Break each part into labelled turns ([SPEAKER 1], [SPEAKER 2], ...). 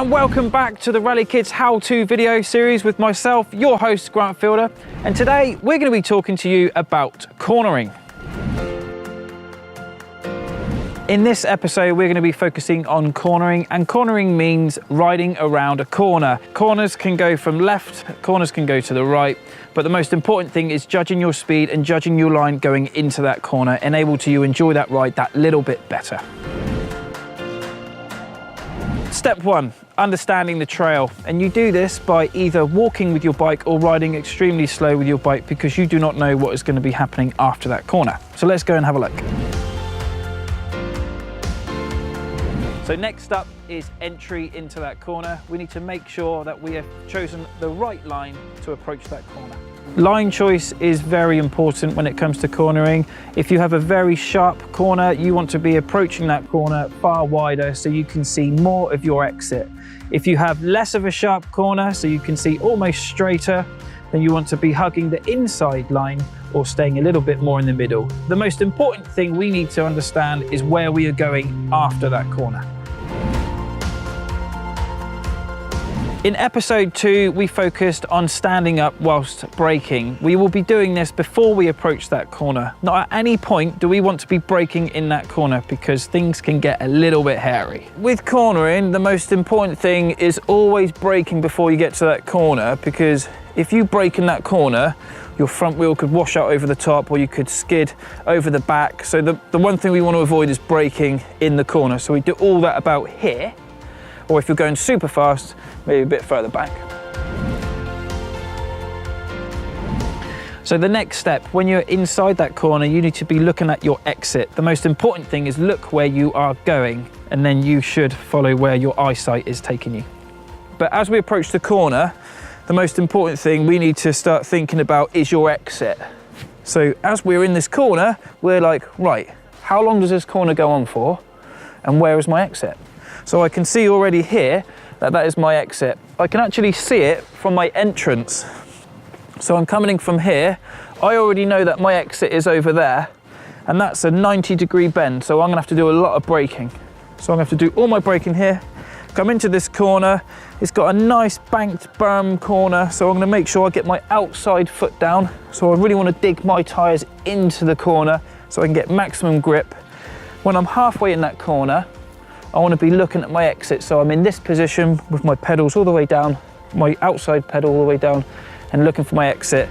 [SPEAKER 1] And welcome back to the Raleigh Kids How-To video series with myself, your host, Grant Fielder. And today we're going to be talking to you about cornering. In this episode, we're going to be focusing on cornering, and cornering means riding around a corner. Corners can go from left, corners can go to the right, but the most important thing is judging your speed and judging your line going into that corner, enable to you enjoy that ride that little bit better. Step one, understanding the trail. And you do this by either walking with your bike or riding extremely slow with your bike because you do not know what is going to be happening after that corner. So let's go and have a look. So next up is entry into that corner. We need to make sure that we have chosen the right line to approach that corner. Line choice is very important when it comes to cornering. If you have a very sharp corner, you want to be approaching that corner far wider so you can see more of your exit. If you have less of a sharp corner, so you can see almost straighter, then you want to be hugging the inside line or staying a little bit more in the middle. The most important thing we need to understand is where we are going after that corner. In episode 2, we focused on standing up whilst braking. We will be doing this before we approach that corner. Not at any point do we want to be braking in that corner because things can get a little bit hairy. With cornering, the most important thing is always braking before you get to that corner, because if you brake in that corner, your front wheel could wash out over the top or you could skid over the back. So the one thing we want to avoid is braking in the corner. So we do all that about here, or if you're going super fast, maybe a bit further back. So the next step, when you're inside that corner, you need to be looking at your exit. The most important thing is look where you are going, and then you should follow where your eyesight is taking you. But as we approach the corner, the most important thing we need to start thinking about is your exit. So as we're in this corner, we're like, right, how long does this corner go on for? And where is my exit? So I can see already here that that is my exit. I can actually see it from my entrance. So I'm coming in from here. I already know that my exit is over there, and that's a 90-degree bend. So I'm gonna have to do a lot of braking. So I'm gonna have to do all my braking here, come into this corner. It's got a nice banked berm corner. So I'm gonna make sure I get my outside foot down. So I really wanna dig my tires into the corner so I can get maximum grip. When I'm halfway in that corner, I want to be looking at my exit, so I'm in this position with my pedals all the way down, my outside pedal all the way down, and looking for my exit.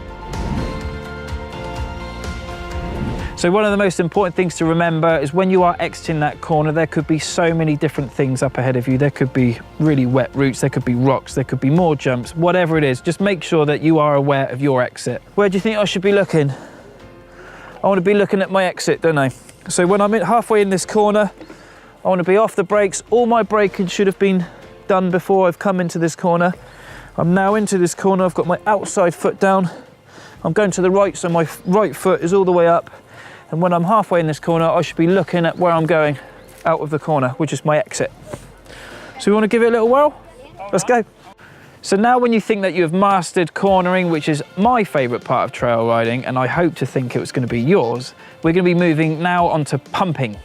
[SPEAKER 1] So one of the most important things to remember is when you are exiting that corner, there could be so many different things up ahead of you. There could be really wet roots, there could be rocks, there could be more jumps, whatever it is. Just make sure that you are aware of your exit. Where do you think I should be looking? I want to be looking at my exit, don't I? So when I'm halfway in this corner, I want to be off the brakes. All my braking should have been done before I've come into this corner. I'm now into this corner. I've got my outside foot down. I'm going to the right, so my right foot is all the way up. And when I'm halfway in this corner, I should be looking at where I'm going out of the corner, which is my exit. So we want to give it a little whirl? Let's go. So now when you think that you have mastered cornering, which is my favorite part of trail riding, and I hope to think it was going to be yours, we're going to be moving now onto pumping.